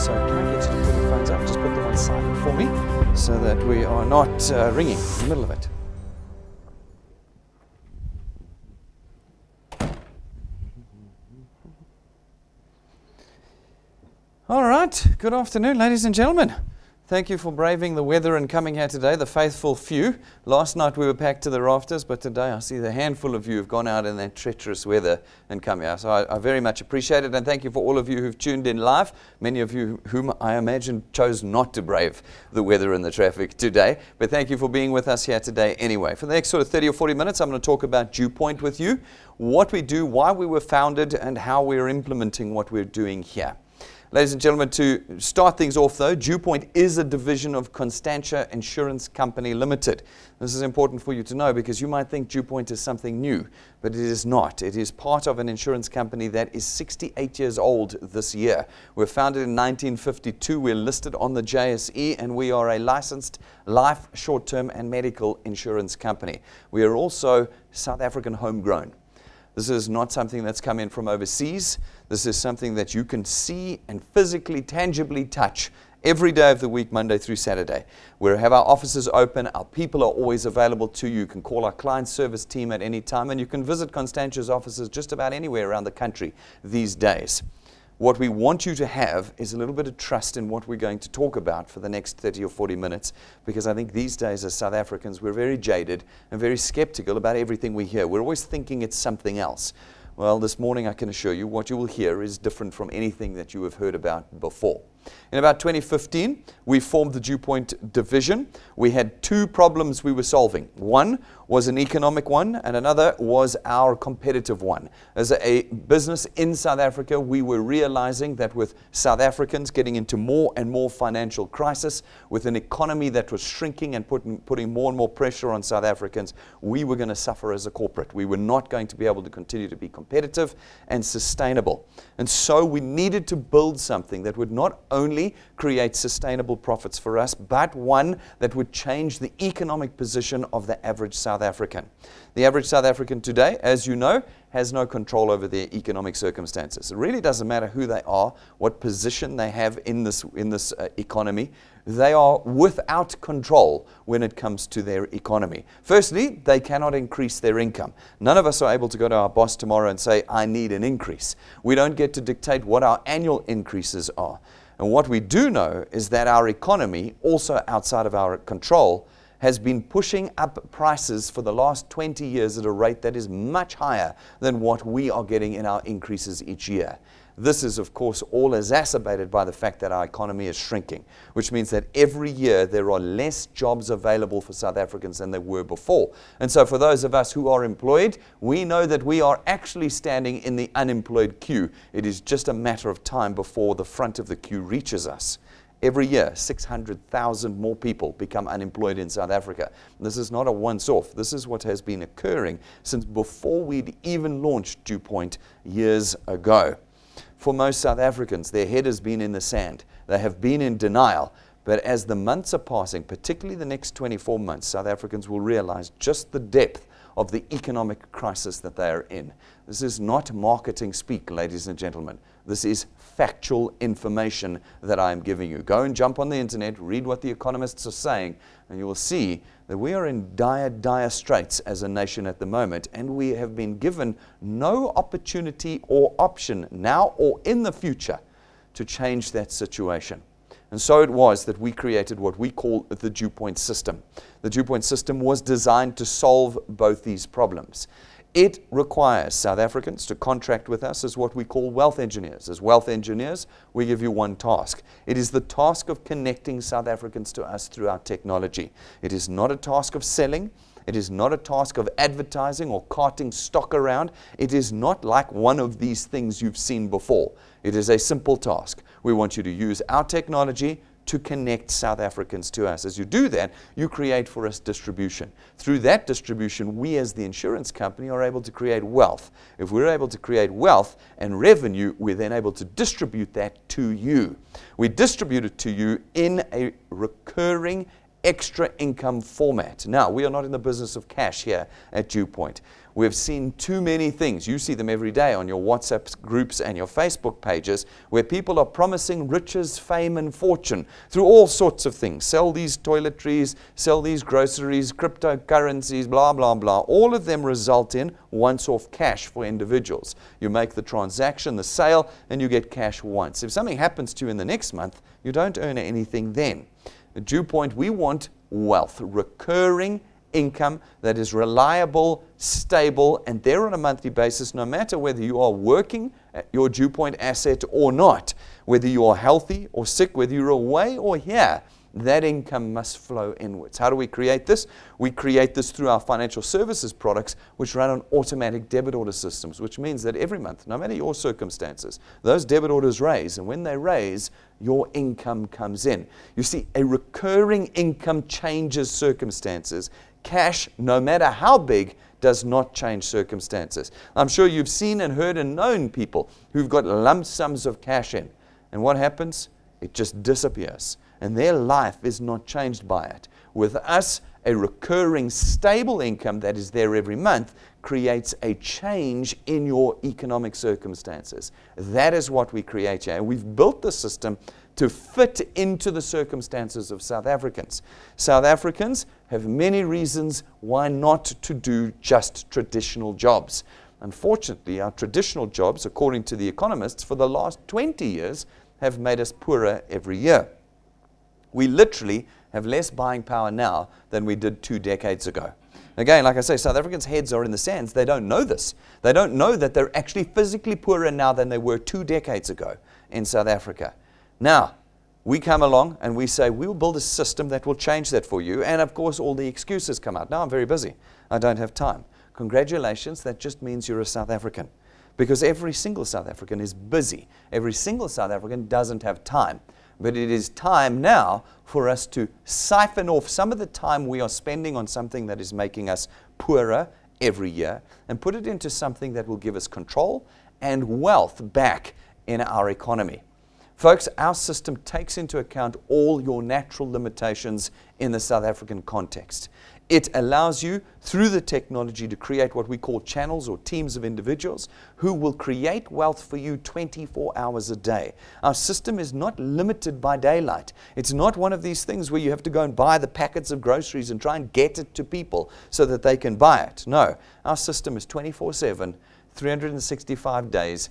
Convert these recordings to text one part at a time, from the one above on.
So can I get you to put the phones up? Just put them on silent for me so that we are not ringing in the middle of it. All right, good afternoon, ladies and gentlemen. Thank you for braving the weather and coming here today, the faithful few. Last night we were packed to the rafters, but today I see the handful of you have gone out in that treacherous weather and come here. So I very much appreciate it, and thank you for all of you who've tuned in live. Many of you whom I imagine chose not to brave the weather and the traffic today, but thank you for being with us here today anyway. For the next sort of 30 or 40 minutes, I'm going to talk about DuePoint with you, what we do, why we were founded, and how we're implementing what we're doing here. Ladies and gentlemen, to start things off though, DuePoint is a division of Constantia Insurance Company Limited. This is important for you to know because you might think DuePoint is something new, but it is not. It is part of an insurance company that is 68 years old this year. We're founded in 1952, we're listed on the JSE, and we are a licensed life, short-term and medical insurance company. We are also South African homegrown. This is not something that's come in from overseas. This is something that you can see and physically, tangibly touch every day of the week, Monday through Saturday. We have our offices open. Our people are always available to you. You can call our client service team at any time, and you can visit Constantia's offices just about anywhere around the country these days. What we want you to have is a little bit of trust in what we're going to talk about for the next 30 or 40 minutes, because I think these days as South Africans, we're very jaded and very skeptical about everything we hear. We're always thinking it's something else. Well, this morning I can assure you what you will hear is different from anything that you have heard about before. In about 2015, we formed the DuePoint division. We had two problems we were solving. One was an economic one, and another was our competitive one. As a business in South Africa, we were realizing that with South Africans getting into more and more financial crisis, with an economy that was shrinking and putting more and more pressure on South Africans, we were going to suffer as a corporate. We were not going to be able to continue to be competitive and sustainable. And so we needed to build something that would not only create sustainable profits for us, but one that would change the economic position of the average South African. The average South African today, as you know, has no control over their economic circumstances. It really doesn't matter who they are, what position they have in this economy. They are without control when it comes to their economy. Firstly, they cannot increase their income. None of us are able to go to our boss tomorrow and say, I need an increase. We don't get to dictate what our annual increases are. And what we do know is that our economy, also outside of our control, has been pushing up prices for the last 20 years at a rate that is much higher than what we are getting in our increases each year. This is, of course, all exacerbated by the fact that our economy is shrinking, which means that every year there are less jobs available for South Africans than there were before. And so for those of us who are employed, we know that we are actually standing in the unemployed queue. It is just a matter of time before the front of the queue reaches us. Every year, 600,000 more people become unemployed in South Africa. This is not a once-off. This is what has been occurring since before we'd even launched DuePoint years ago. For most South Africans, their head has been in the sand. They have been in denial. But as the months are passing, particularly the next 24 months, South Africans will realize just the depth of the economic crisis that they are in. This is not marketing speak, ladies and gentlemen. This is factual information that I am giving you. Go and jump on the internet, read what the economists are saying, and you will see that we are in dire, dire straits as a nation at the moment, and we have been given no opportunity or option now or in the future to change that situation. And so it was that we created what we call the DuePoint system. The DuePoint system was designed to solve both these problems. It requires South Africans to contract with us as what we call wealth engineers. As wealth engineers, we give you one task. It is the task of connecting South Africans to us through our technology. It is not a task of selling. It is not a task of advertising or carting stock around. It is not like one of these things you've seen before. It is a simple task. We want you to use our technology to connect South Africans to us. As you do that, you create for us distribution. Through that distribution, we as the insurance company are able to create wealth. If we're able to create wealth and revenue, we're then able to distribute that to you. We distribute it to you in a recurring extra income format. Now, we are not in the business of cash here at DuePoint. We've seen too many things. You see them every day on your WhatsApp groups and your Facebook pages where people are promising riches, fame, and fortune through all sorts of things. Sell these toiletries, sell these groceries, cryptocurrencies, blah, blah, blah. All of them result in once-off cash for individuals. You make the transaction, the sale, and you get cash once. If something happens to you in the next month, you don't earn anything then. At DuePoint, we want wealth, recurring income that is reliable, stable, and there on a monthly basis, no matter whether you are working at your DuePoint asset or not, whether you are healthy or sick, whether you're away or here, that income must flow inwards. How do we create this? We create this through our financial services products, which run on automatic debit order systems, which means that every month, no matter your circumstances, those debit orders raise, and when they raise, your income comes in. You see, a recurring income changes circumstances. Cash, no matter how big, does not change circumstances. I'm sure you've seen and heard and known people who've got lump sums of cash in. And what happens? It just disappears. And their life is not changed by it. With us, a recurring stable income that is there every month creates a change in your economic circumstances. That is what we create here. And we've built the system to fit into the circumstances of South Africans. South Africans have many reasons why not to do just traditional jobs. Unfortunately, our traditional jobs, according to the economists, for the last 20 years have made us poorer every year. We literally have less buying power now than we did 2 decades ago. Again, like I say, South Africans' heads are in the sands. They don't know this. They don't know that they're actually physically poorer now than they were 2 decades ago in South Africa. Now, we come along and we say, we will build a system that will change that for you. And of course, all the excuses come out. Now, I'm very busy. I don't have time. Congratulations, that just means you're a South African. Because every single South African is busy. Every single South African doesn't have time. But it is time now for us to siphon off some of the time we are spending on something that is making us poorer every year and put it into something that will give us control and wealth back in our economy. Folks, our system takes into account all your natural limitations in the South African context. It allows you, through the technology, to create what we call channels or teams of individuals who will create wealth for you 24 hours a day. Our system is not limited by daylight. It's not one of these things where you have to go and buy the packets of groceries and try and get it to people so that they can buy it. No, our system is 24/7, 365 days,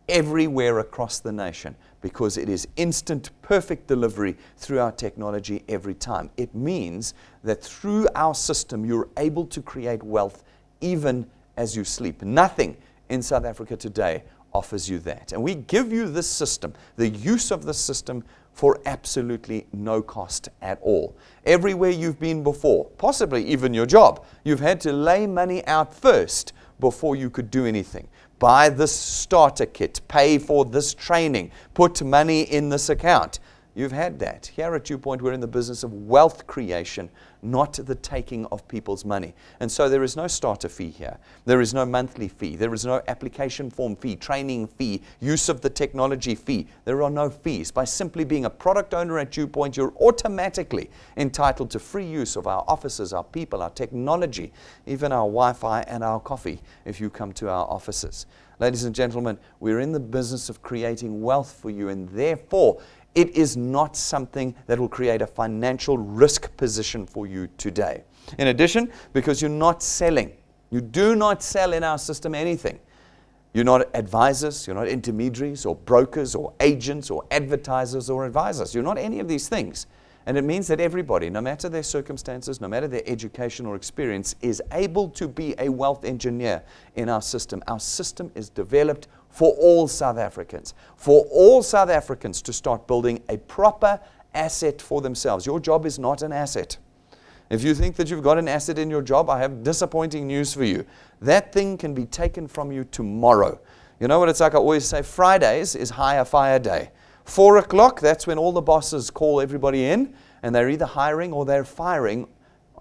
everywhere across the nation, because it is instant, perfect delivery through our technology every time. It means that through our system, you're able to create wealth even as you sleep. Nothing in South Africa today offers you that. And we give you this system, the use of this system, for absolutely no cost at all. Everywhere you've been before, possibly even your job, you've had to lay money out first before you could do anything. Buy this starter kit, pay for this training, put money in this account. You've had that. Here at DuePoint, we're in the business of wealth creation, not the taking of people's money. And so there is no starter fee here. There is no monthly fee. There is no application form fee, training fee, use of the technology fee. There are no fees. By simply being a product owner at DuePoint, you're automatically entitled to free use of our offices, our people, our technology, even our Wi-Fi and our coffee if you come to our offices. Ladies and gentlemen, we're in the business of creating wealth for you, and therefore, it is not something that will create a financial risk position for you today. In addition, because you're not selling. You do not sell in our system anything. You're not advisors, you're not intermediaries or brokers or agents or advertisers or advisors. You're not any of these things. And it means that everybody, no matter their circumstances, no matter their education or experience, is able to be a wealth engineer in our system. Our system is developed for all South Africans, to start building a proper asset for themselves. Your job is not an asset. If you think that you've got an asset in your job, I have disappointing news for you. That thing can be taken from you tomorrow. You know what it's like? I always say Fridays is hire fire day. 4 o'clock, that's when all the bosses call everybody in, and they're either hiring or they're firing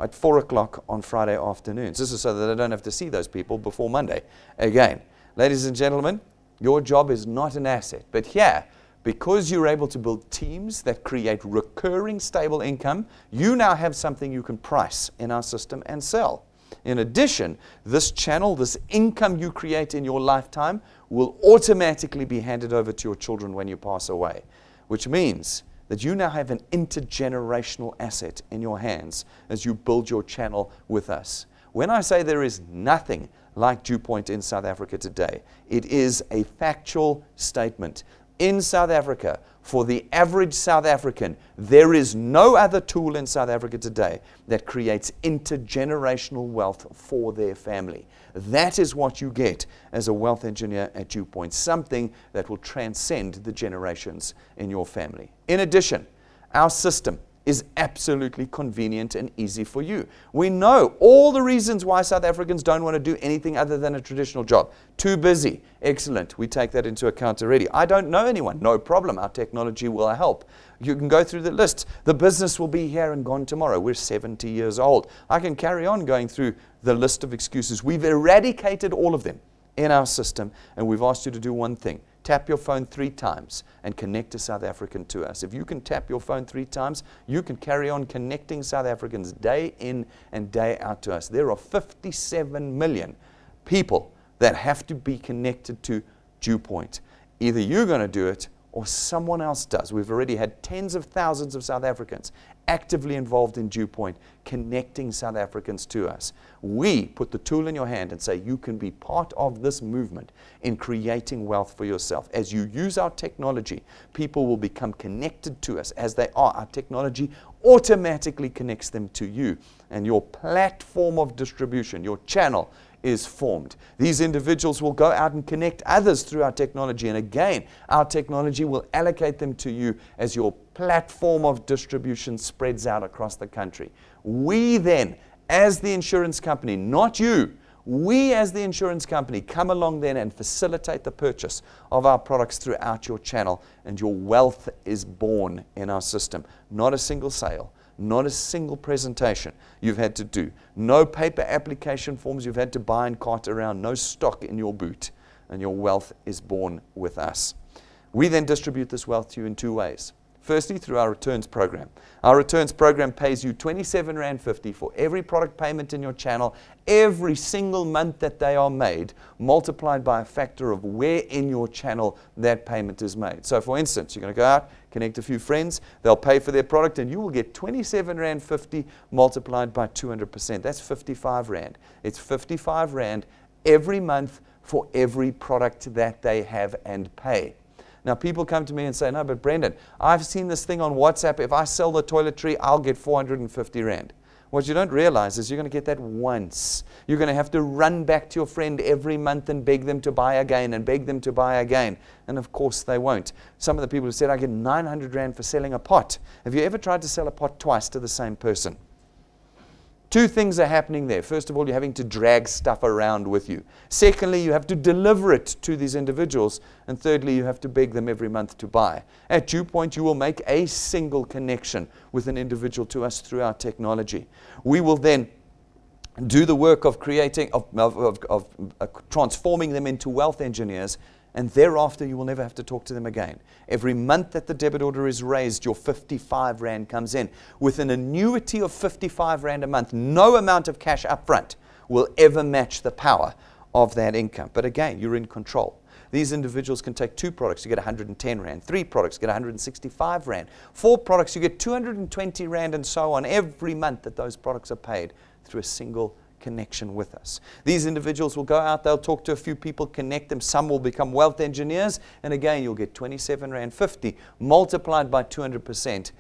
at 4 o'clock on Friday afternoons. This is so that I don't have to see those people before Monday again. Ladies and gentlemen, your job is not an asset. But here, Because you're able to build teams that create recurring stable income, you now have something you can price in our system and sell. In addition, this channel, this income you create in your lifetime, will automatically be handed over to your children when you pass away, which means that you now have an intergenerational asset in your hands as you build your channel with us. When I say there is nothing like DuePoint in South Africa today, it is a factual statement. In South Africa, for the average South African, there is no other tool in South Africa today that creates intergenerational wealth for their family. That is what you get as a wealth engineer at DuePoint, something that will transcend the generations in your family. In addition, our system is absolutely convenient and easy for you. We know all the reasons why South Africans don't want to do anything other than a traditional job. Too busy. Excellent. We take that into account already. I don't know anyone. No problem. Our technology will help. You can go through the list. The business will be here and gone tomorrow. We're 70 years old. I can carry on going through the list of excuses. We've eradicated all of them in our system, and we've asked you to do one thing. Tap your phone 3 times and connect a South African to us. If you can tap your phone 3 times, you can carry on connecting South Africans day in and day out to us. There are 57 million people that have to be connected to DuePoint. Either you're going to do it or someone else does. We've already had tens of thousands of South Africans actively involved in DuePoint, connecting South Africans to us. We put the tool in your hand and say you can be part of this movement in creating wealth for yourself. As you use our technology, people will become connected to us as they are. Our technology automatically connects them to you, and your platform of distribution, your channel, is formed. These individuals will go out and connect others through our technology, and again, our technology will allocate them to you as your platform of distribution spreads out across the country. We then, as the insurance company, not you, we as the insurance company come along then and facilitate the purchase of our products throughout your channel, and your wealth is born in our system. Not a single sale, not a single presentation you've had to do, no paper application forms you've had to buy and cart around, no stock in your boot, and your wealth is born with us. We then distribute this wealth to you in 2 ways. Firstly, through our returns program. Our returns program pays you R27.50 for every product payment in your channel, every single month that they are made, multiplied by a factor of where in your channel that payment is made. So for instance, you're going to go out, connect a few friends, they'll pay for their product, and you will get R27.50 multiplied by 200%. That's 55 Rand. It's 55 Rand every month for every product that they have and pay. Now, people come to me and say, no, but Brendan, I've seen this thing on WhatsApp. If I sell the toiletry, I'll get 450 Rand. What you don't realize is you're going to get that once. You're going to have to run back to your friend every month and beg them to buy again and beg them to buy again. And of course, they won't. Some of the people who said, I get 900 Rand for selling a pot. Have you ever tried to sell a pot twice to the same person? 2 things are happening there. First of all, you're having to drag stuff around with you. Secondly, you have to deliver it to these individuals. And thirdly, you have to beg them every month to buy. At DuePoint, you will make a single connection with an individual to us through our technology. We will then do the work of creating, transforming them into wealth engineers, and thereafter you will never have to talk to them again. Every month that the debit order is raised, your 55 Rand comes in. With an annuity of 55 Rand a month, no amount of cash up front will ever match the power of that income. But again, you're in control. These individuals can take 2 products, you get 110 Rand. 3 products, you get 165 Rand. 4 products, you get 220 Rand, and so on every month that those products are paid through a single connection with us. These individuals will go out, they'll talk to a few people, connect them, some will become wealth engineers, and again you'll get 27.50 Rand multiplied by 200%,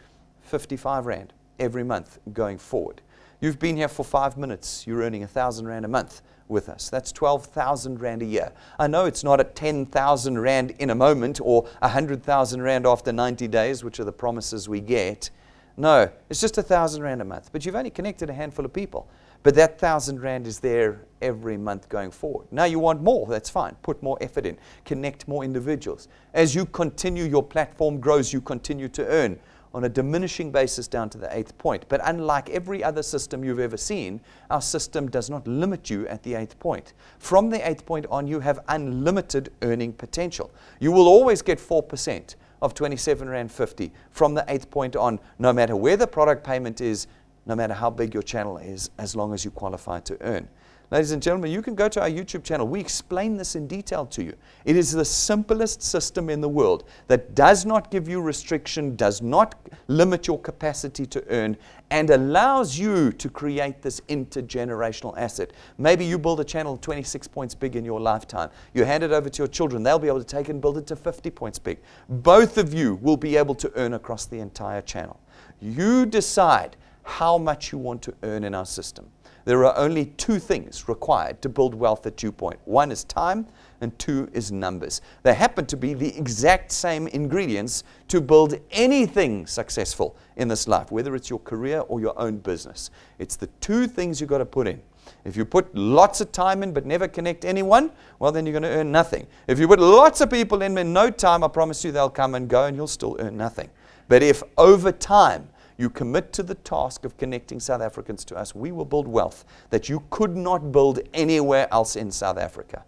55 Rand every month going forward. You've been here for 5 minutes, you're earning 1,000 Rand a month with us. That's 12,000 Rand a year. I know it's not a 10,000 Rand in a moment or 100,000 Rand after 90 days, which are the promises we get. No, it's just 1,000 Rand a month, but you've only connected a handful of people. But that 1,000 Rand is there every month going forward. Now you want more, that's fine. Put more effort in. Connect more individuals. As you continue, your platform grows, you continue to earn on a diminishing basis down to the 8th point. But unlike every other system you've ever seen, our system does not limit you at the 8th point. From the 8th point on, you have unlimited earning potential. You will always get 4%. of 27 Rand 50 from the 8th point on, no matter where the product payment is, no matter how big your channel is, as long as you qualify to earn. Ladies and gentlemen, you can go to our YouTube channel. We explain this in detail to you. It is the simplest system in the world that does not give you restriction, does not limit your capacity to earn, and allows you to create this intergenerational asset. Maybe you build a channel 26 points big in your lifetime. You hand it over to your children. They'll be able to take it and build it to 50 points big. Both of you will be able to earn across the entire channel. You decide how much you want to earn in our system. There are only two things required to build wealth at DuePoint. One is time, and two is numbers. They happen to be the exact same ingredients to build anything successful in this life, whether it's your career or your own business. It's the two things you've got to put in. If you put lots of time in but never connect anyone, well, then you're going to earn nothing. If you put lots of people in no time, I promise you they'll come and go and you'll still earn nothing. But if over time, you commit to the task of connecting South Africans to us, we will build wealth that you could not build anywhere else in South Africa.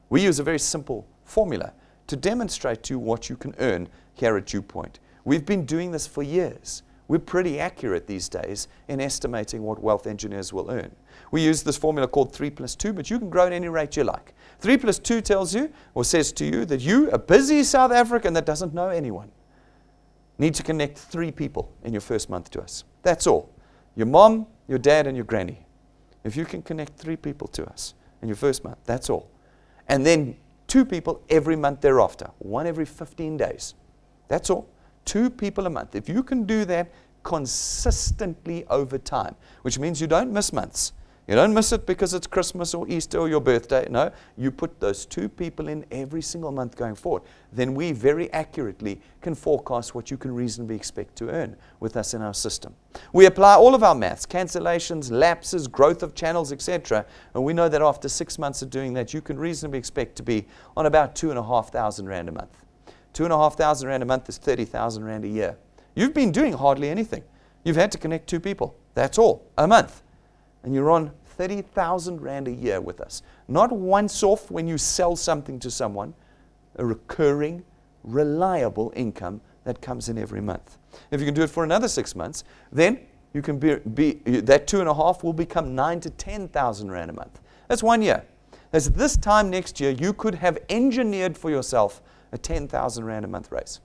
We use a very simple formula to demonstrate to you what you can earn here at DuePoint. We've been doing this for years. We're pretty accurate these days in estimating what wealth engineers will earn. We use this formula called 3 + 2, but you can grow at any rate you like. 3 + 2 tells you, or says to you, that you, a busy South African that doesn't know anyone, need to connect 3 people in your first month to us. That's all. Your mom, your dad, and your granny. If you can connect 3 people to us in your first month, that's all. And then 2 people every month thereafter, 1 every 15 days. That's all. 2 people a month. If you can do that consistently over time, which means you don't miss months. You don't miss it because it's Christmas or Easter or your birthday. No, you put those 2 people in every single month going forward. Then we very accurately can forecast what you can reasonably expect to earn with us in our system. We apply all of our maths, cancellations, lapses, growth of channels, etc. And we know that after 6 months of doing that, you can reasonably expect to be on about 2,500 Rand a month. 2,500 Rand a month is 30,000 Rand a year. You've been doing hardly anything. You've had to connect 2 people. That's all, a month. And you're on 30,000 Rand a year with us. Not once off when you sell something to someone, a recurring, reliable income that comes in every month. If you can do it for another 6 months, then you can that 2.5 will become 9,000 to 10,000 Rand a month. That's 1 year. As this time next year, you could have engineered for yourself a 10,000 Rand a month raise.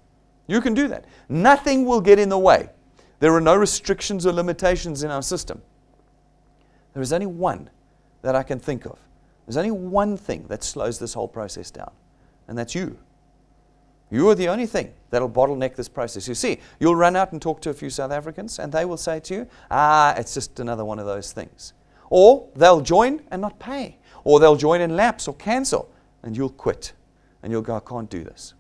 You can do that. Nothing will get in the way. There are no restrictions or limitations in our system. There is only one that I can think of. There's only one thing that slows this whole process down, and that's you. You are the only thing that'll bottleneck this process. You see, you'll run out and talk to a few South Africans, and they will say to you, it's just another one of those things. Or they'll join and not pay. Or they'll join and lapse or cancel, and you'll quit. And you'll go, I can't do this.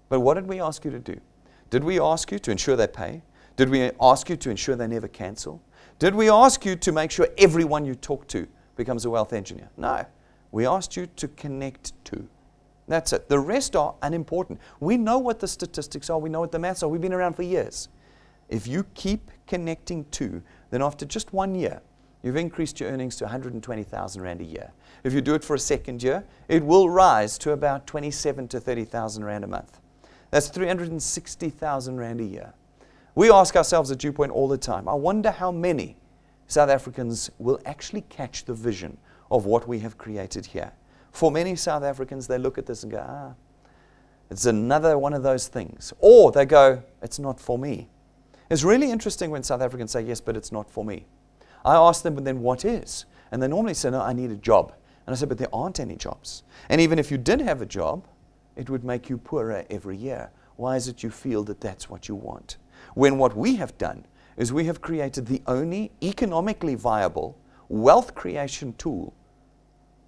But what did we ask you to do? Did we ask you to ensure they pay? Did we ask you to ensure they never cancel? Did we ask you to make sure everyone you talk to becomes a wealth engineer? No. We asked you to connect to. That's it. The rest are unimportant. We know what the statistics are. We know what the maths are. We've been around for years. If you keep connecting to, then after just 1 year, you've increased your earnings to 120,000 Rand a year. If you do it for a second year, it will rise to about 27,000 to 30,000 Rand a month. That's 360,000 Rand a year. We ask ourselves at DuePoint all the time, I wonder how many South Africans will actually catch the vision of what we have created here. For many South Africans, they look at this and go, it's another one of those things. Or they go, it's not for me. It's really interesting when South Africans say, yes, but it's not for me. I ask them, but then what is? And they normally say, no, I need a job. And I said, but there aren't any jobs. And even if you did have a job, it would make you poorer every year. Why is it you feel that that's what you want? When what we have done is we have created the only economically viable wealth creation tool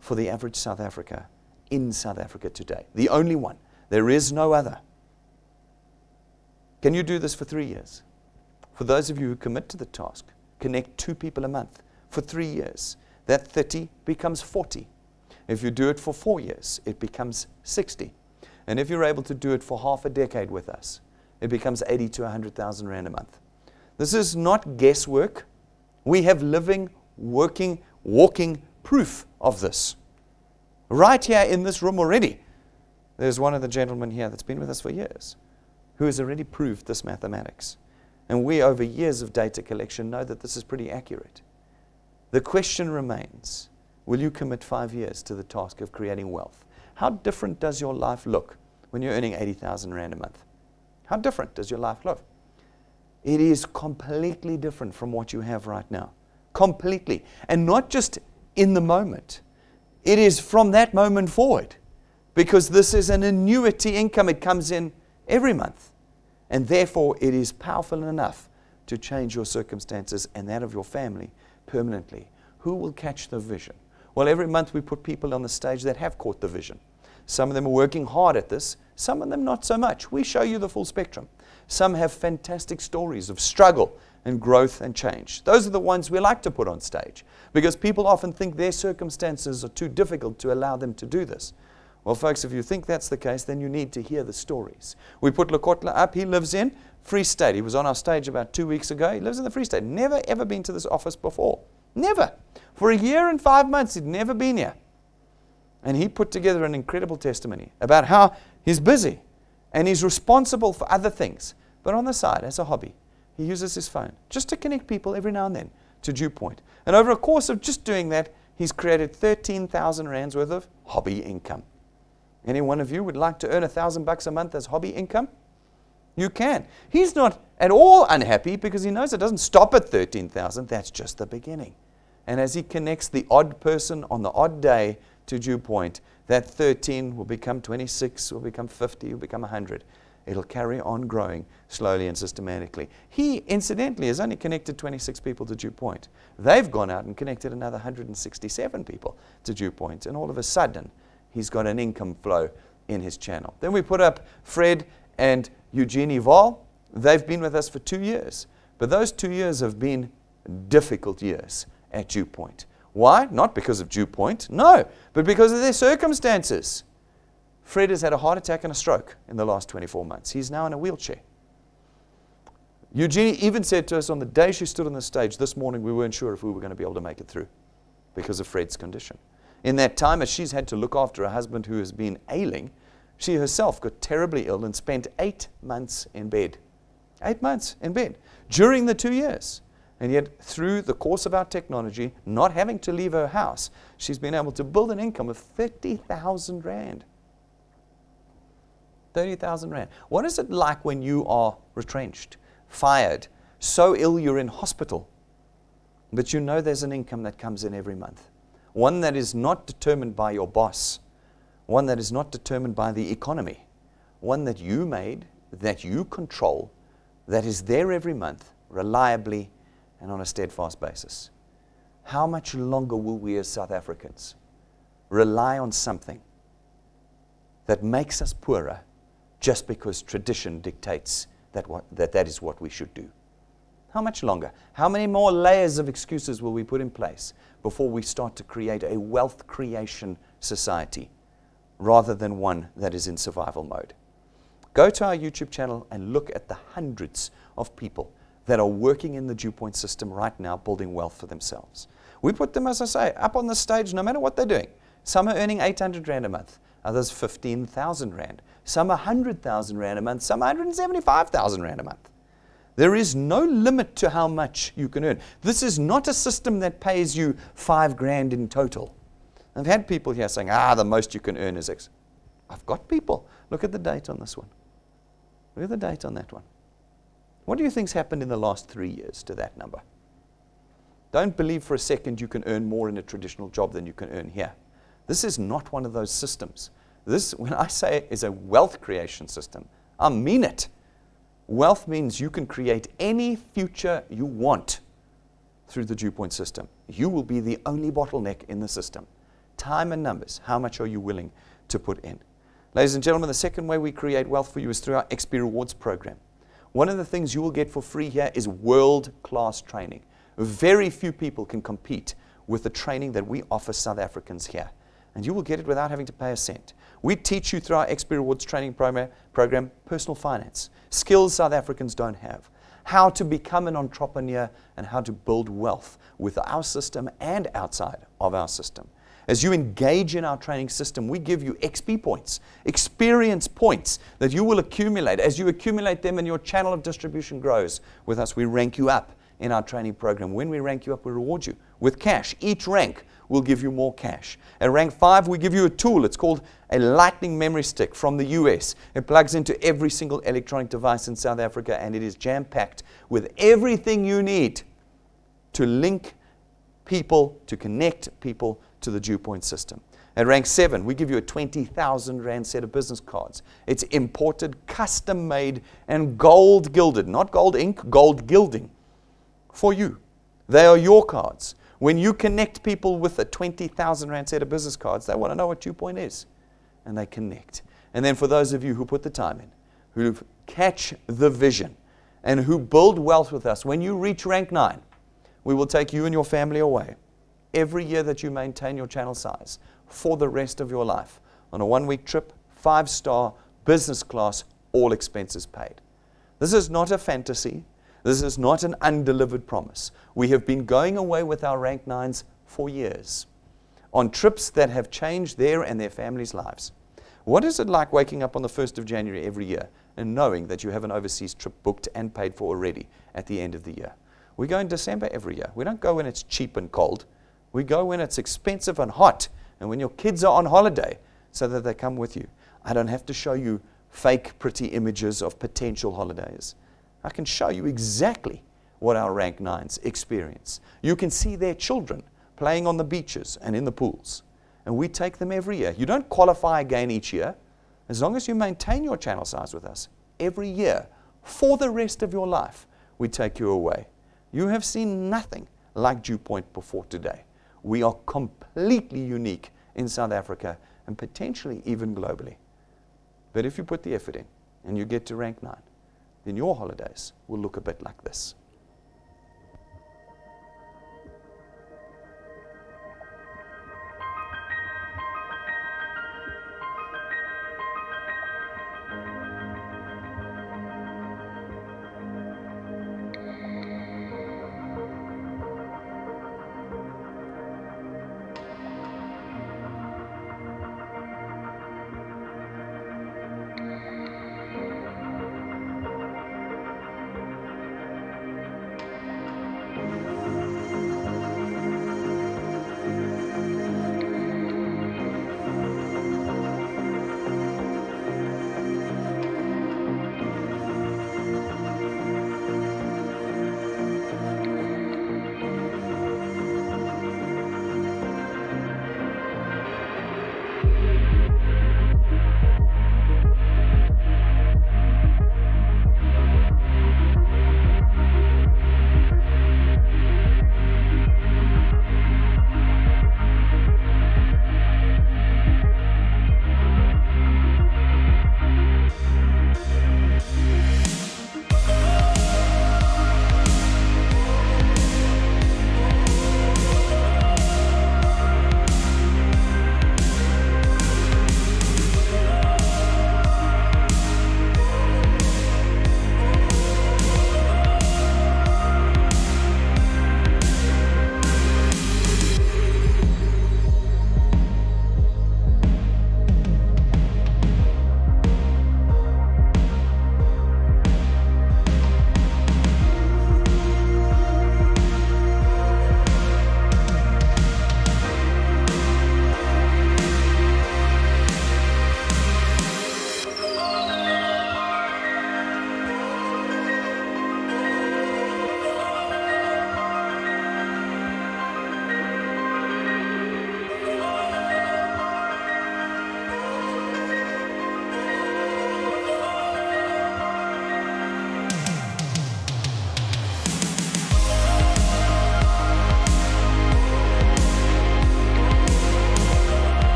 for the average South Africa in South Africa today. The only one. There is no other. Can you do this for 3 years? For those of you who commit to the task, connect 2 people a month for 3 years. That 30 becomes 40. If you do it for 4 years, it becomes 60. And if you're able to do it for half a decade with us, it becomes 80 to 100,000 Rand a month. This is not guesswork. We have living, working, walking proof of this. Right here in this room already. There's one of the gentlemen here that's been with us for years. who has already proved this mathematics. And we, over years of data collection, know that this is pretty accurate. The question remains, will you commit 5 years to the task of creating wealth? How different does your life look when you're earning 80,000 Rand a month? How different does your life look? It is completely different from what you have right now. Completely. And not just in the moment. It is from that moment forward. Because this is an annuity income. It comes in every month. And therefore, it is powerful enough to change your circumstances and that of your family permanently. Who will catch the vision? Well, every month we put people on the stage that have caught the vision. Some of them are working hard at this. Some of them not so much. We show you the full spectrum. Some have fantastic stories of struggle and growth and change. Those are the ones we like to put on stage because people often think their circumstances are too difficult to allow them to do this. Well, folks, if you think that's the case, then you need to hear the stories. We put Lekotla up. He lives in Free State. He was on our stage about 2 weeks ago. He lives in the Free State. Never, ever been to this office before. Never. For a year and 5 months, he'd never been here. And he put together an incredible testimony about how he's busy and he's responsible for other things. But on the side, as a hobby, he uses his phone just to connect people every now and then to DuePoint. And over a course of just doing that, he's created 13,000 Rands worth of hobby income. Any one of you would like to earn $1,000 a month as hobby income? You can. He's not at all unhappy because he knows it doesn't stop at 13,000. That's just the beginning. And as he connects the odd person on the odd day to DuePoint, that 13 will become 26, will become 50, will become 100. It'll carry on growing slowly and systematically. He, incidentally, has only connected 26 people to DuePoint. They've gone out and connected another 167 people to DuePoint. And all of a sudden, he's got an income flow in his channel. Then we put up Fred and Eugenie Val. They've been with us for 2 years. But those 2 years have been difficult years at DuePoint. Why? Not because of DuePoint, no, but because of their circumstances. Fred has had a heart attack and a stroke in the last 24 months. He's now in a wheelchair. Eugenie even said to us on the day she stood on the stage this morning, we weren't sure if we were going to be able to make it through because of Fred's condition. In that time, as she's had to look after a husband who has been ailing, she herself got terribly ill and spent 8 months in bed. 8 months in bed during the 2 years. And yet, through the course of our technology, not having to leave her house, she's been able to build an income of 30,000 Rand. 30,000 Rand. What is it like when you are retrenched, fired, so ill you're in hospital, but you know there's an income that comes in every month? One that is not determined by your boss, one that is not determined by the economy, one that you made, that you control, that is there every month, reliably and on a steadfast basis. How much longer will we as South Africans rely on something that makes us poorer just because tradition dictates that is what we should do? How much longer? How many more layers of excuses will we put in place before we start to create a wealth creation society rather than one that is in survival mode? Go to our YouTube channel and look at the hundreds of people that are working in the DuePoint system right now, building wealth for themselves. We put them, as I say, up on the stage no matter what they're doing. Some are earning 800 Rand a month, others 15,000 Rand. Some 100,000 Rand a month, some 175,000 Rand a month. There is no limit to how much you can earn. This is not a system that pays you 5 grand in total. I've had people here saying, the most you can earn is X. I've got people. Look at the date on this one. Look at the date on that one. What do you think's happened in the last 3 years to that number? Don't believe for a second you can earn more in a traditional job than you can earn here. This is not one of those systems. This, when I say it, is a wealth creation system, I mean it. Wealth means you can create any future you want through the DuePoint system. You will be the only bottleneck in the system. Time and numbers. How much are you willing to put in? Ladies and gentlemen, the second way we create wealth for you is through our XP Rewards program. One of the things you will get for free here is world-class training. Very few people can compete with the training that we offer South Africans here. And you will get it without having to pay a cent. We teach you through our XP Rewards training program personal finance, skills South Africans don't have, how to become an entrepreneur, and how to build wealth with our system and outside of our system. As you engage in our training system, we give you XP points, experience points that you will accumulate. As you accumulate them and your channel of distribution grows with us, we rank you up in our training program. When we rank you up, we reward you with cash. Each rank will give you more cash. At rank 5, we give you a tool. It's called a lightning memory stick from the US. It plugs into every single electronic device in South Africa, and it is jam-packed with everything you need to link people, to connect people to the DuePoint system. At rank 7, we give you a 20,000 Rand set of business cards. It's imported, custom made, and gold gilded. Not gold ink, gold gilding for you. They are your cards. When you connect people with a 20,000 Rand set of business cards, they want to know what DuePoint is. And they connect. And then for those of you who put the time in, who catch the vision, and who build wealth with us, when you reach rank 9, we will take you and your family away every year that you maintain your channel size for the rest of your life on a 1-week trip, 5-star, business class, all expenses paid. This is not a fantasy. This is not an undelivered promise. We have been going away with our rank 9s for years on trips that have changed their and their families' lives. What is it like waking up on the 1st of January every year and knowing that you have an overseas trip booked and paid for already at the end of the year? We go in December every year. We don't go when it's cheap and cold. We go when it's expensive and hot, and when your kids are on holiday so that they come with you. I don't have to show you fake pretty images of potential holidays. I can show you exactly what our rank 9s experience. You can see their children playing on the beaches and in the pools, and we take them every year. You don't qualify again each year. As long as you maintain your channel size with us, every year, for the rest of your life, we take you away. You have seen nothing like DuePoint before today. We are completely unique in South Africa and potentially even globally. But if you put the effort in and you get to rank 9, then your holidays will look a bit like this.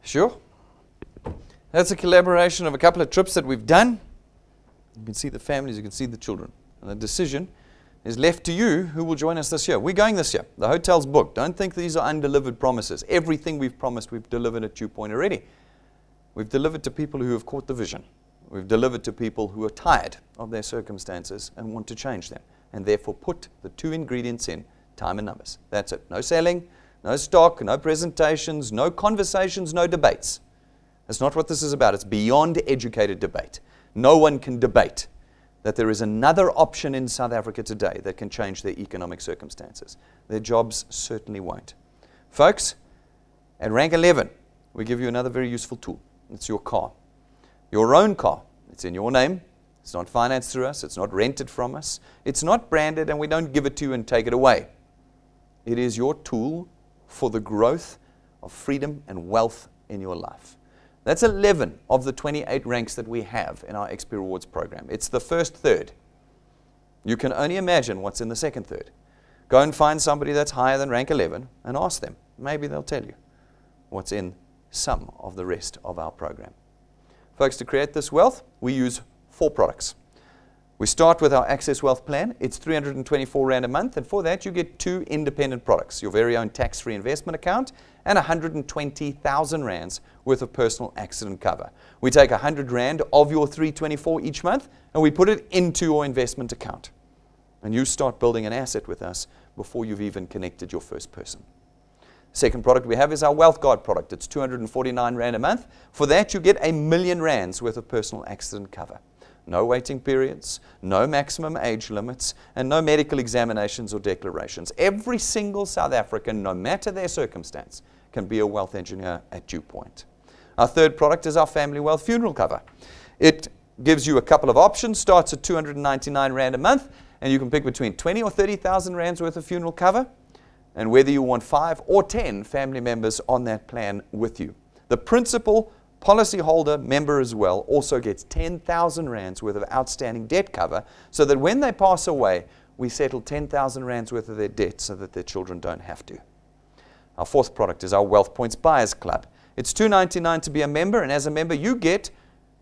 Sure. That's a collaboration of a couple of trips that we've done. You can see the families, you can see the children. And the decision is left to you who will join us this year. We're going this year. The hotel's booked. Don't think these are undelivered promises. Everything we've promised, we've delivered at DuePoint already. We've delivered to people who have caught the vision. We've delivered to people who are tired of their circumstances and want to change them, and therefore put the two ingredients in: time and numbers. That's it. No selling, no stock, no presentations, no conversations, no debates. That's not what this is about. It's beyond educated debate. No one can debate that there is another option in South Africa today that can change their economic circumstances. Their jobs certainly won't. Folks, at rank 11, we give you another very useful tool. It's your car. Your own car. It's in your name. It's not financed through us. It's not rented from us. It's not branded, and we don't give it to you and take it away. It is your tool for the growth of freedom and wealth in your life. That's 11 of the 28 ranks that we have in our XP Rewards program. It's the first third. You can only imagine what's in the second third. Go and find somebody that's higher than rank 11 and ask them. Maybe they'll tell you what's in some of the rest of our program. Folks, to create this wealth, we use 4 products. We start with our Access Wealth Plan. It's 324 Rand a month, and for that you get 2 independent products: your very own tax-free investment account and 120,000 Rands worth of personal accident cover. We take 100 Rand of your 324 each month and we put it into your investment account. And you start building an asset with us before you've even connected your first person. Second product we have is our Wealth Guard product. It's 249 Rand a month. For that you get 1,000,000 Rands worth of personal accident cover. No waiting periods, no maximum age limits, and no medical examinations or declarations. Every single South African, no matter their circumstance, can be a wealth engineer at DuePoint. Our third product is our Family Wealth Funeral Cover. It gives you a couple of options, starts at 299 Rand a month, and you can pick between 20 or 30,000 Rands worth of funeral cover, and whether you want 5 or 10 family members on that plan with you. The principal policyholder member as well also gets 10,000 Rands worth of outstanding debt cover, so that when they pass away, we settle 10,000 Rands worth of their debt so that their children don't have to. Our fourth product is our Wealth Points Buyers Club. It's $2.99 to be a member, and as a member you get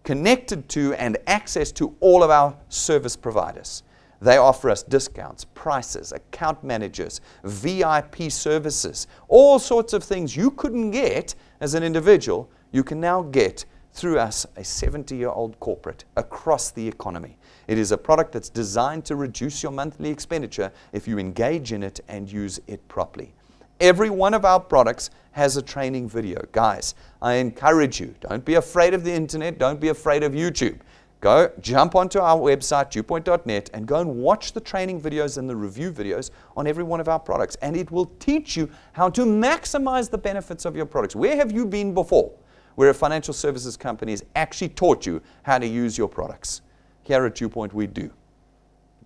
connected to and access to all of our service providers. They offer us discounts, prices, account managers, VIP services, all sorts of things you couldn't get as an individual. You can now get through us, a 70-year-old corporate, across the economy. It is a product that's designed to reduce your monthly expenditure if you engage in it and use it properly. Every one of our products has a training video. Guys, I encourage you, don't be afraid of the internet, don't be afraid of YouTube. Go jump onto our website, DuePoint.net, and go and watch the training videos and the review videos on every one of our products. And it will teach you how to maximize the benefits of your products. Where have you been before, where a financial services company has actually taught you how to use your products? Here at DuePoint, we do.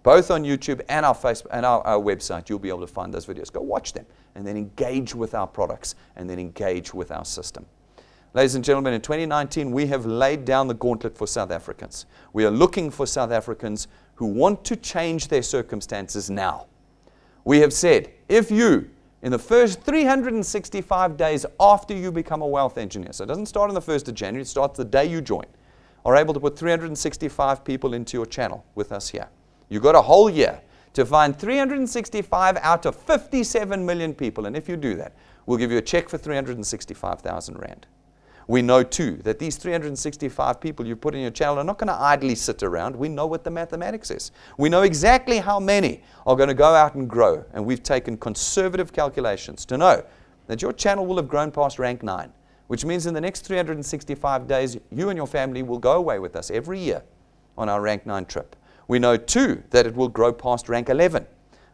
Both on YouTube and our Facebook and our website, you'll be able to find those videos. Go watch them, and then engage with our products, and then engage with our system. Ladies and gentlemen, in 2019, we have laid down the gauntlet for South Africans. We are looking for South Africans who want to change their circumstances now. We have said, if you, in the first 365 days after you become a wealth engineer, so it doesn't start on the 1st of January, it starts the day you join, are able to put 365 people into your channel with us here. You've got a whole year to find 365 out of 57 million people, and if you do that, we'll give you a check for 365,000 Rand. We know too that these 365 people you put in your channel are not going to idly sit around. We know what the mathematics is. We know exactly how many are going to go out and grow, and we've taken conservative calculations to know that your channel will have grown past rank 9, which means in the next 365 days, you and your family will go away with us every year on our rank 9 trip. We know too that it will grow past rank 11,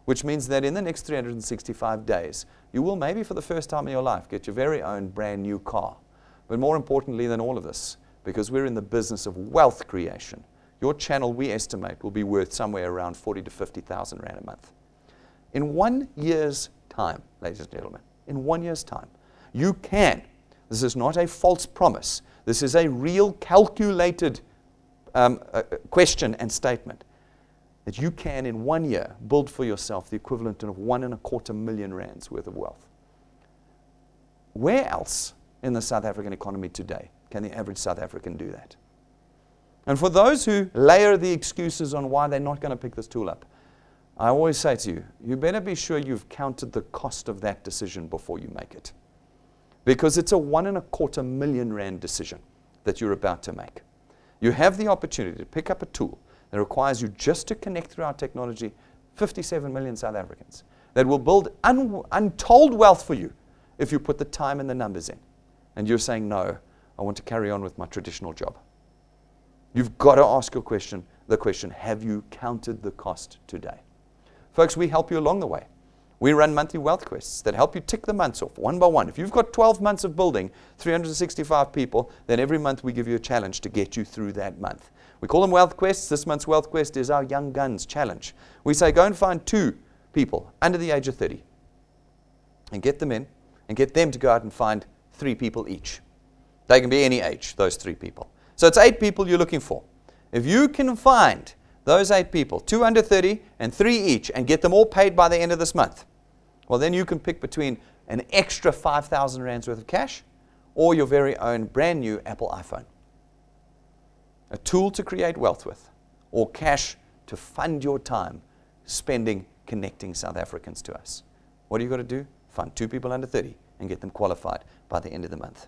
which means that in the next 365 days, you will maybe for the first time in your life get your very own brand new car. But more importantly than all of this, because we're in the business of wealth creation, your channel, we estimate, will be worth somewhere around 40 to 50,000 Rand a month. In 1 year's time, ladies and gentlemen, in 1 year's time, you can, this is not a false promise, this is a real calculated question and statement, that you can in 1 year build for yourself the equivalent of 1.25 million Rands worth of wealth. Where else in the South African economy today. Can the average South African do that? And for those who layer the excuses on why they're not going to pick this tool up, I always say to you, you better be sure you've counted the cost of that decision before you make it. Because it's a R1.25 million decision that you're about to make. You have the opportunity to pick up a tool that requires you just to connect through our technology 57 million South Africans that will build untold wealth for you if you put the time and the numbers in. And you're saying, no, I want to carry on with my traditional job. You've got to ask the question, have you counted the cost today? Folks, we help you along the way. We run monthly wealth quests that help you tick the months off one by one. If you've got 12 months of building, 365 people, then every month we give you a challenge to get you through that month. We call them wealth quests. This month's wealth quest is our Young Guns challenge. We say go and find 2 people under the age of 30 and get them in and get them to go out and find 3 people each. They can be any age, those 3 people. So it's 8 people you're looking for. If you can find those 8 people, 2 under 30 and 3 each, and get them all paid by the end of this month, well, then you can pick between an extra 5,000 rands worth of cash or your very own brand new Apple iPhone. A tool to create wealth with, or cash to fund your time spending connecting South Africans to us. What do you got to do? Find 2 people under 30 and get them qualified by the end of the month.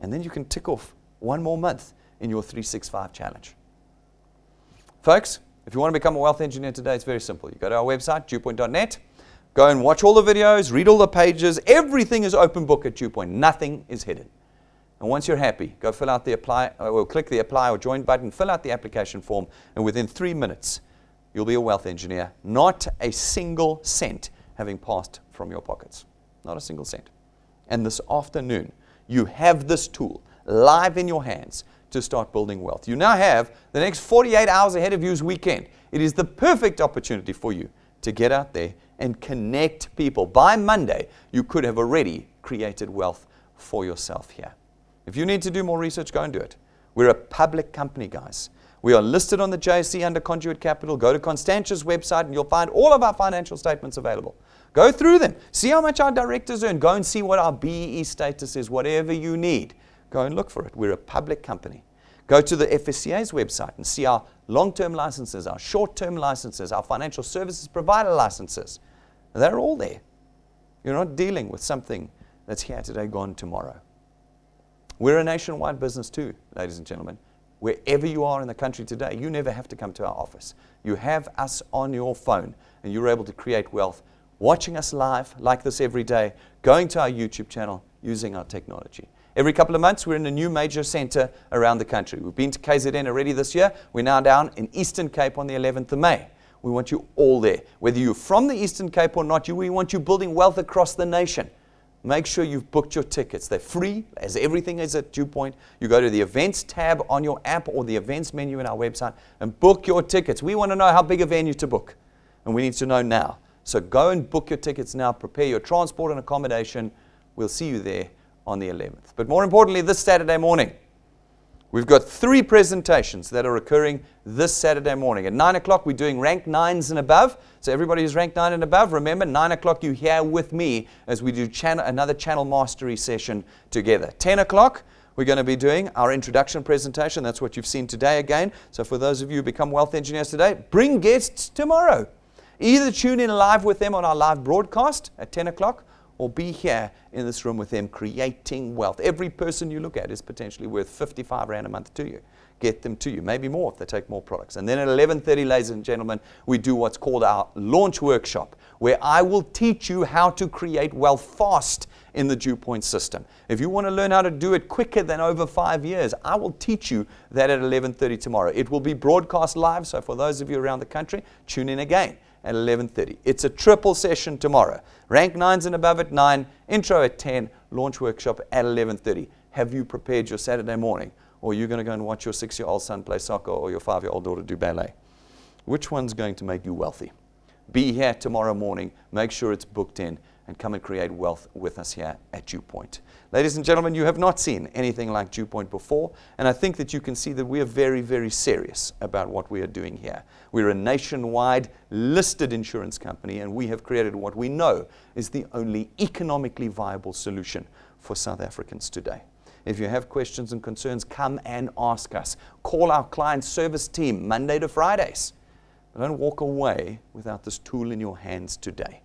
And then you can tick off 1 more month in your 365 challenge. Folks, if you want to become a wealth engineer today, it's very simple. You go to our website, DuePoint.net, go and watch all the videos, read all the pages. Everything is open book at DuePoint. Nothing is hidden. And once you're happy, go fill out the apply, or click the apply or join button, fill out the application form, and within 3 minutes, you'll be a wealth engineer. Not a single cent having passed from your pockets. Not a single cent. And this afternoon, you have this tool live in your hands to start building wealth. You now have the next 48 hours ahead of you's weekend. It is the perfect opportunity for you to get out there and connect people. By Monday, you could have already created wealth for yourself here. If you need to do more research, go and do it. We're a public company, guys. We are listed on the JSE under Conduit Capital. Go to Constantia's website and you'll find all of our financial statements available. Go through them. See how much our directors earn. Go and see what our BEE status is. Whatever you need, go and look for it. We're a public company. Go to the FSCA's website and see our long-term licenses, our short-term licenses, our financial services provider licenses. They're all there. You're not dealing with something that's here today, gone tomorrow. We're a nationwide business too, ladies and gentlemen. Wherever you are in the country today, you never have to come to our office. You have us on your phone and you're able to create wealth watching us live like this every day, going to our YouTube channel, using our technology. Every couple of months, we're in a new major center around the country. We've been to KZN already this year. We're now down in Eastern Cape on the 11th of May. We want you all there. Whether you're from the Eastern Cape or not, we want you building wealth across the nation. Make sure you've booked your tickets. They're free, as everything is at DuePoint. You go to the events tab on your app or the events menu in our website and book your tickets. We want to know how big a venue to book, and we need to know now. So go and book your tickets now. Prepare your transport and accommodation. We'll see you there on the 11th. But more importantly, this Saturday morning, we've got 3 presentations that are occurring this Saturday morning. At 9 o'clock, we're doing rank 9s and above. So everybody who's ranked 9 and above, remember, 9 o'clock, you're here with me as we do another channel mastery session together. 10 o'clock, we're going to be doing our introduction presentation. That's what you've seen today again. So for those of you who become wealth engineers today, bring guests tomorrow. Either tune in live with them on our live broadcast at 10 o'clock, or be here in this room with them creating wealth. Every person you look at is potentially worth 55 Rand a month to you. Get them to you, maybe more if they take more products. And then at 11:30, ladies and gentlemen, we do what's called our launch workshop, where I will teach you how to create wealth fast in the DuePoint system. If you want to learn how to do it quicker than over 5 years, I will teach you that at 11:30 tomorrow. It will be broadcast live, so for those of you around the country, tune in again at 11:30. It's a triple session tomorrow. Rank 9s and above at 9, intro at 10, launch workshop at 11:30. Have you prepared your Saturday morning? Or are you going to go and watch your 6-year-old son play soccer or your 5-year-old daughter do ballet? Which one's going to make you wealthy? Be here tomorrow morning. Make sure it's booked in and come and create wealth with us here at DuePoint. Ladies and gentlemen, you have not seen anything like DuePoint before, and I think that you can see that we are very, very serious about what we are doing here. We're a nationwide listed insurance company, and we have created what we know is the only economically viable solution for South Africans today. If you have questions and concerns, come and ask us. Call our client service team Monday to Fridays. But don't walk away without this tool in your hands today.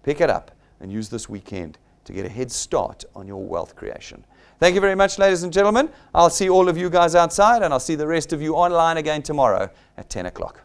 Pick it up and use this weekend to get a head start on your wealth creation. Thank you very much, ladies and gentlemen. I'll see all of you guys outside, and I'll see the rest of you online again tomorrow at 10 o'clock.